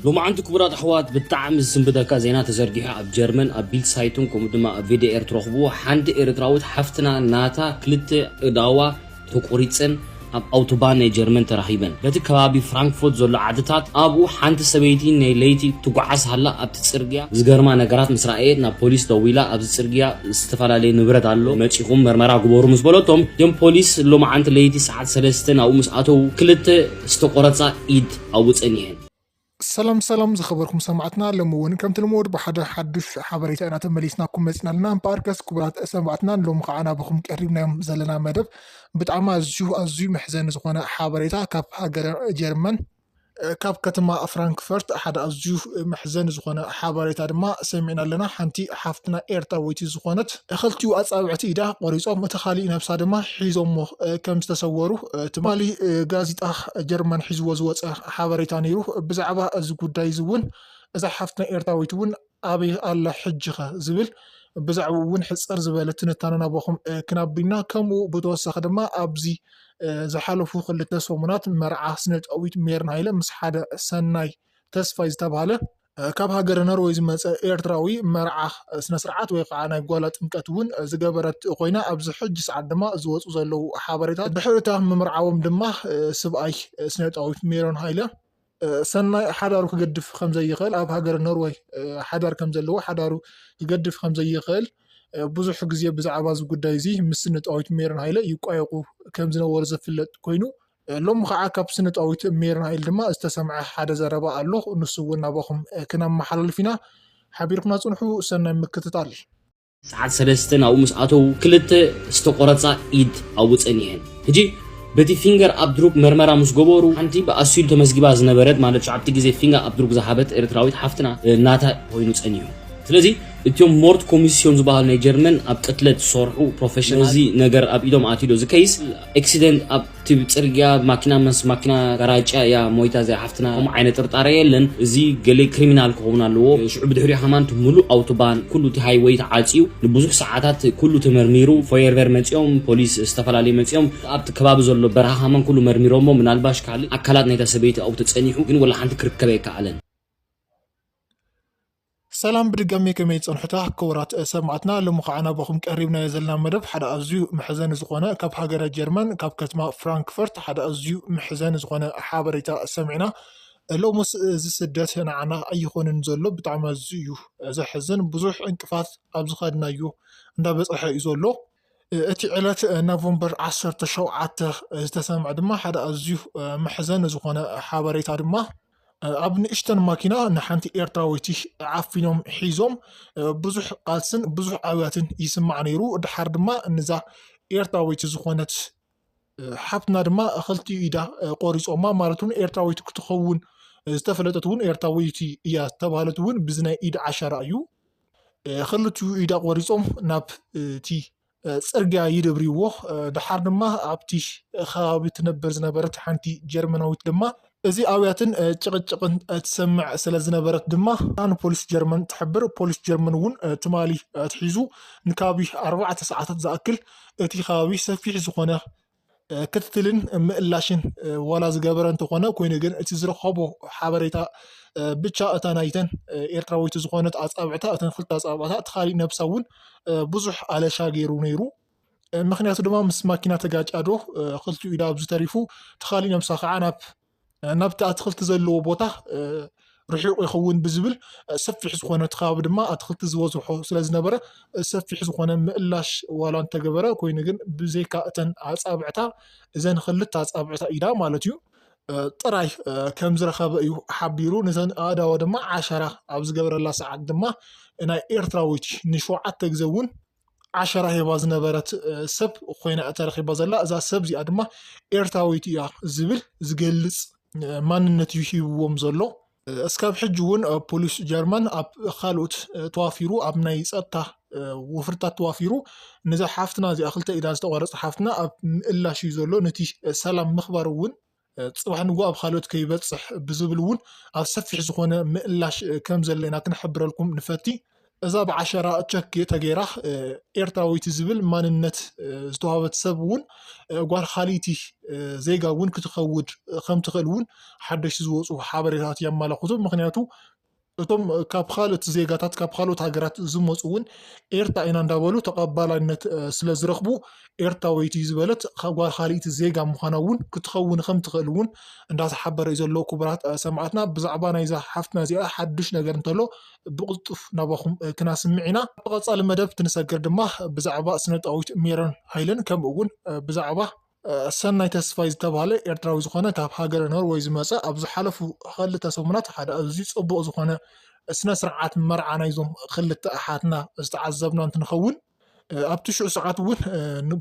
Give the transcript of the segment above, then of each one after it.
لو ما عندك كبرات أحوات بالطعم الزنبدة زينا تزرقها أب جرمن أب بيل سايتون كمدما أب فيديو تروحبوه حند إيرتراوت حفتنا ناتا كلت إداوا تقريتسن أب أوتوبان جرمن ترحيبا لتي كبابي فرانكفورت زول عادتات أبو حانت سبيتي نيليتي تقعس هلا أب تسرقيا زغرما نقرات مسرائيت نا بوليس دويلا أب تسرقيا استفالالي نبرد علو ماتشيكم مرمرا قبورو مسبولوتهم يوم بوليس لو ما عند ليتي ساعات سلستن أو مسعاتو كلت استقراتsa إيد أو تسأنيهن سلام زخبركم سمعتنا لمون كم تلمود بحدا حدش حبريتا أنا تمليسناكم مسنا لنا باركس كبرات سمعتنا لو مقعنا بكم قريبنا زلنا مدب بتعمى أزجو محزن زخونا حبريتا كاب هاجر جرمن كاب كتما فرانكفورت أحد أزجو محزن زخونا حبريتا دما سمعنا لنا حنتي حفتنا إيرتا ويتي زخونت أخلتيو أصابعتي إيدا قريصو متخالي نفسا دما حيزو كم تتصوروا تمالي غازيتا جرمن حزو زوص حبريتا نيرو بزعبا أزجو دايزون إذا حفتنا إيرتا ويتون أبي الله حجخه زبل بزعبا ون حصر زبالة نتاننا بخم كنابينا كمو بتوسخ دما أبزي زحالفو خلتنا سومنات مرعى سنت أويت ميرن هايلا مس حدا سناي تسفاي زتبهاله كاب هاجر نرويز مس إيرتراوي مرعى سنسرعات ويقعنا قولات مكتون زجبرت قوينا أبز حج سعد دما زوج وزلوا حبرتها بحرتها مرعاهم دما سبأي سنت أويت ميرن هايلا سناي حدارو كجدف خمسة يخل أب هاجر نروي حدار كم زلوا حدارو يجدف خمسة يخل ብዙሕ ግዜ ብዛዕባ እዚ ጉዳይ እዚ ምስ ስነጣዊት ሜረን ሃይለ ይቋየቁ ከም ዝነበሩ ዝፍለጥ ኮይኑ ሎም ከዓ ካብ ስነጣዊት ሜረን ሃይለ ድማ ዝተሰምዐ ሓደ ዘረባ ኣሎ ንሱ እውን ናባኹም ክነመሓላልፍ ኢና ሓቢርኩና ፅንሑ ሰናይ ምክትታል ሰዓት ሰለስተን ኣብኡ ምስ ኣተው ክልተ ዝተቆረፃ ኢድ ኣውፅን እየን ሕጂ በቲ ፊንገር ኣብድሩግ መርመራ ምስ ገበሩ ሓንቲ ብኣሲሉ ተመዝጊባ ዝነበረት ማለት ሸዓብቲ ግዜ ፊንገር ኣብድሩግ ዝሃበት ኤርትራዊት ሓፍትና ናታ ኮይኑ ፀኒዩ ስለዚ እቲዮም ሞርት ኮሚስዮን ዝበሃል ናይ ጀርመን ኣብ ቅትለት ዝሰርሑ ፕሮፌሽናል እዚ ነገር ኣብ ኢዶም ኣትይዶ እዚ ከይስ ኤክሲደንት ኣብ ፅርግያ ማኪና መስ ማኪና ጋራጫ ያ ሞይታ እዚኣ ሓፍትና ከምኡ ዓይነት ጥርጣረ የለን እዚ ገሌ ክሪሚናል ክኸውን ኣለዎ ሽዑ ብድሕሪኡ ሃማን ሙሉ ኣውቶባን ኩሉ እቲ ሃይዌይ ተዓፅዩ ንብዙሕ ሰዓታት ኩሉ ተመርሚሩ ፎየርቨር መፅኦም ፖሊስ ዝተፈላለዩ መፅኦም ኣብቲ ከባቢ ዘሎ በረኻ ሃማን ኩሉ መርሚሮሞ ምናልባሽ ካልእ ኣካላት ናይታ ሰበይቲ ኣብኡ ተፀኒሑ ግን ወላ ሓንቲ ክርከበ ኣይከኣለን سلام بدقامي كمية صنحتها كورات سمعتنا لمقعنا بخم قريبنا يزلنا مدب حدا أزيو محزن زغونا كاب هاجر جرمن كاب كتما فرانكفورت حدا أزيو محزن زغونا حابريتا سمعنا لو مس زسدت هنا عنا أي خون نزلو بتعم أزيو زحزن بزوح انكفاث أبزخدنا يو ندا بصحة يزولو اتي علات نوفمبر 10 تشوعات استسمع دما حدا أزيو محزن زغونا حابريتا دما أبن إشتن ماكينة نحنتي إيرتراويتي عافينهم حيزهم بزح قالسن بزح عواتن يسمع نيرو دحر دما نزا إيرتراويتي زخونت حبنا دما أخلتي إيدا قوريس أما مارتون إيرتراويتي كتخون استفلتتون إيرتراويتي إيا تبهالتون بزنا إيد 10 أيو خلتو إيدا قوريسهم ناب تي سرقا يدبريوه دحر دما أبتي خابي تنبر زنبرت حنتي جرمناويت دما እዚ ኣውያትን ጭቅጭቅን ትሰምዕ ስለ ዝነበረት ድማ ኣነ ፖሊስ ጀርመን ትሕብር ፖሊስ ጀርመን እውን ትማሊ ትሒዙ ንካቢ 4 ሰዓታት ዝኣክል እቲ ከባቢ ሰፊሕ ዝኾነ ክትትልን ምእላሽን ዋላ ዝገበረ እንተኾነ ኮይኑ ግን እቲ ዝረኸቦ ሓበሬታ ብቻ እታ ናይተን ኤርትራዊት ዝኾነት ኣጻብዕታ እተን ክልተ ኣጻብዕታ ተኻሊእ ነብሳ እውን ብዙሕ ኣለሻ ገይሩ ነይሩ ምክንያቱ ድማ ምስ ማኪና ተጋጫዶ ክልቲኡ ኢዳ ብዝተሪፉ ተኻሊእ ነብሳ ከዓ نبت أدخلت زلوا بوته رحيق يخون بزبل سفح زخونة تخاب دما أدخلت زوزحو سلاز نبرة سفح زخونة مقلاش ولا أنت جبرة كوين جن بزيكا أتن عصابعتا إذن خلت عصابعتا إيدا مالتيو طراي كم زرخاب حبيرو نزن آدا ودما 10 أبز جبر الله ساعة دما أنا إيرتراويتش نشوعات تجزون 10 هي باز نبرت سب خوينا أترخي بازلا إذا سب زي أدما إيرتراويتي يا زبل زجلس ማንነቱ ይህዎም ዘሎ እስካብ ሕጂ እውን ፖሊስ ጀርመን ኣብ ካልኦት ተዋፊሩ ኣብ ናይ ፀጥታ ወፍርታት ተዋፊሩ ነዛ ሓፍትና እዚኣ ክልተ ኢዳ ዝተቆረፀ ሓፍትና ኣብ ምእላሽ እዩ ዘሎ ነቲ ሰላም ምኽባር እውን ፅባሕ ንጎ ኣብ ካልኦት ከይበፅሕ ብዝብል እውን ኣብ ሰፊሕ ዝኾነ ምእላሽ ከም ዘለና ክንሕብረልኩም ንፈቲ እዛ ብዓሸራ ቸክ ተገይራ ኤርትራዊት ዝብል ማንነት ዝተዋሃበት ሰብ እውን ጓል ካሊቲ ዜጋ እውን ክትኸውድ ከም ትኽእል እውን ሓደሽቲ ዝወፁ ሓበሬታት የመላኽቱ። ምክንያቱ እቶም ካብ ካልኦት ዜጋታት ካብ ካልኦት ሃገራት ዝመፁ እውን ኤርትራ ኢና እንዳበሉ ተቐባላይነት ስለ ዝረኽቡ ኤርትራዊት ዝበለት ጓል ካሊቲ ዜጋ ምዃና እውን ክትኸውን ከም ትኽእል እውን እንዳተሓበረ እዩ ዘሎ ክቡራት ሰማዕትና። ብዛዕባ ናይዛ ሓፍትና እዚኣ ሓድሽ ነገር እንተሎ ብቕልጡፍ ናባኹም ክናስምዕ ኢና። ብቐፃሊ መደብ ትንሰገር ድማ ብዛዕባ ስነ-ጥበባዊት ሜሮን ሃይለን ከምኡ እውን ብዛዕባ ሰናይ ተስፋይ ዝተባሃለ ኤርትራዊ ዝኾነ ካብ ሃገረ ኖርዌይ ዝመፀ ኣብ ዝሓለፉ ክልተ ሰሙናት ሓደ ኣዝዩ ፅቡቕ ዝኾነ ስነ ስርዓት መርዓ ናይዞም ክልተ ኣሓትና ዝተዓዘብና እንትንኸውን ኣብቲ ሽዑ ሰዓት እውን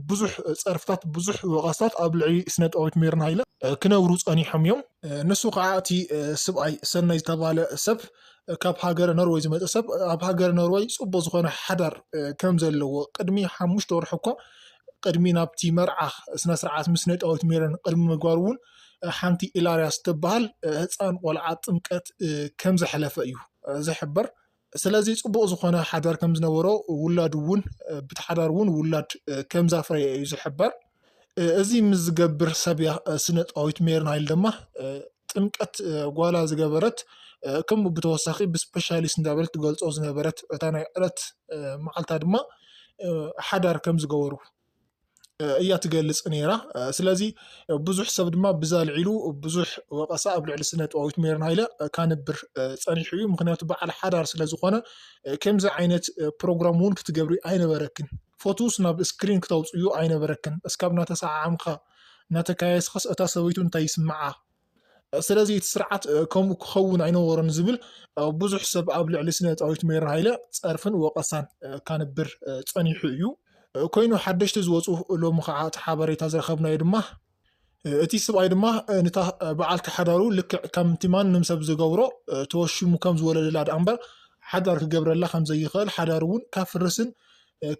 ብዙሕ ፀርፍታት ብዙሕ ወቐሳት ኣብ ልዕሊ ስነ-ጥበባዊት ሜሮን ሃይለ ክነብሩ ፀኒሖም እዮም። ንሱ ከዓ እቲ ሰብኣይ ሰናይ ዝተባሃለ ሰብ ካብ ሃገረ ኖርዌይ ዝመፀ ሰብ ኣብ ሃገረ ኖርዌይ ፅቡቕ ዝኾነ ሓዳር ከም ዘለዎ ቅድሚ 5 ወርሒ እኳ ቅድሚ ናብቲ መርዓ ስነ ስርዓት ምስ ስነ-ጥበባዊት ሜሮን ቅድሚ ምግባር እውን ሓንቲ ኢላርያስ ትበሃል ህፃን ቆልዓ ጥምቀት ከም ዘሕለፈ እዩ ዝሕበር። ስለዚ ፅቡቕ ዝኾነ ሓዳር ከም ዝነበሮ ውላድ እውን ብቲ ሓዳር እውን ውላድ ከም ዘፍረየ እዩ ዝሕበር። እዚ ምስ ዝገብር ሰብያ ስነ-ጥበባዊት ሜሮን ሃይለ ድማ ጥምቀት ጓላ ዝገበረት ከምኡ ብተወሳኺ ብስፔሻሊስት እንዳበለት ትገልፆ ዝነበረት እታ ናይ ዕለት መዓልታ ድማ ሓዳር ከም ዝገበሩ እያ ትገልጽ ነይራ። ስለዚ ብዙሕ ሰብ ድማ ብዛ ልዒሉ ብዙሕ ወቀሳ ኣብ ልዕሊ ስነ-ጥበባዊት ሜሮን ሃይለ ካንብር ፀኒሑ እዩ። ምክንያቱ በዓል ሓዳር ስለ ዝኾነ ከምዚ ዓይነት ፕሮግራም እውን ክትገብሪ ኣይነበረክን፣ ፎቶስ ናብ ስክሪን ክተውፅዩ ኣይነበረክን፣ እስካብ እናተሰዓዓምካ እናተካየስካስ እታ ሰበይቱ እንታይ ይስምዓ፣ ስለዚ እቲ ስርዓት ከምኡ ክኸውን ኣይነበሮን ዝብል ብዙሕ ሰብ ኣብ ልዕሊ ስነ-ጥበባዊት ሜሮን ሃይለ ፀርፍን ወቀሳን ካንብር ፀኒሑ እዩ ኮይኑ። ሓደሽቲ ዝወፁ ሎሚ ከዓ እቲ ሓበሬታ ዝረኸብናዮ ድማ እቲ ሰብኣይ ድማ ነታ በዓልቲ ሓዳሩ ልክዕ ከምቲ ማንም ሰብ ዝገብሮ ተወሽሙ ከም ዝወለደላ ዳ እምበር ሓዳር ክገብረላ ከም ዘይኽእል ሓዳር እውን ካብ ፍርስን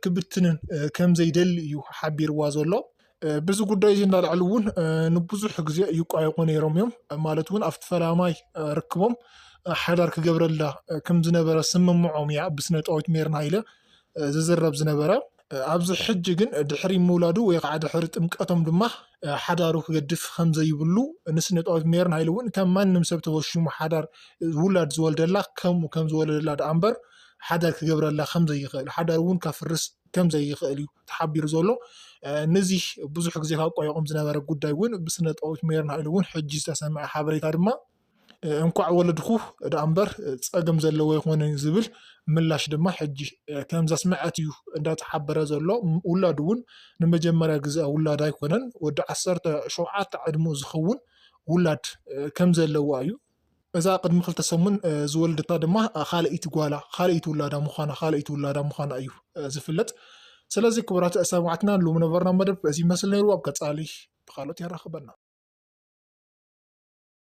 ክብትንን ከም ዘይደሊ እዩ ሓቢርዋ ዘሎ። ብዚ ጉዳይ እዚ እንዳልዕሉ እውን ንብዙሕ ግዜ ይቋየቁ ነይሮም እዮም። ማለት እውን ኣብቲ ፈላማይ ርክቦም ሓዳር ክገብረላ ከም ዝነበረ ስምምዖም እያ ብስነ-ጥበባዊት ሜሮን ሃይለ ዝዝረብ ዝነበረ። ኣብዚ ሕጂ ግን ድሕሪ ምውላዱ ወይ ከዓ ድሕሪ ጥምቀቶም ድማ ሓዳሩ ክገድፍ ከም ዘይብሉ ንስነ-ጥበባዊት ሜሮን ሃይለ እውን ከም ማንም ሰብ ተወሽሙ ሓዳር ውላድ ዝወልደላ ከምኡ ከም ዝወለደላ ዳ እምበር ሓዳር ክገብረላ ከም ዘይኽእል ሓዳር እውን ካብ ፍርስ ከም ዘይኽእል እዩ ተሓቢሩ ዘሎ። ነዚ ብዙሕ ግዜ ካብ ቋየቆም ዝነበረ ጉዳይ እውን ብስነ-ጥበባዊት ሜሮን ሃይለ እውን ሕጂ ዝተሰምዐ ሓበሬታ ድማ እንኳዕ ወለድኩ ዳ እምበር ፀገም ዘለዎ ይኾነ ዝብል ምላሽ ድማ ሕጂ ከም ዘስምዐት እዩ እንዳተሓበረ ዘሎ። ውላድ እውን ንመጀመርያ ግዜ ውላድ ኣይኮነን፣ ወዲ 17 ዕድሚኡ ዝኸውን ውላድ ከም ዘለዋ እዩ። እዛ ቅድሚ 2 ሰሙን ዝወልደታ ድማ ካልአይቲ ጓላ ካልአይቲ ውላዳ ምዃና እዩ ዝፍለጥ። ስለዚ ክቡራት ሰማዕትና ሎሚ ነበርና መደብ እዚ መስል ነይሩ። ኣብ ቀፃሊ ብካልኦት ይራኸበና።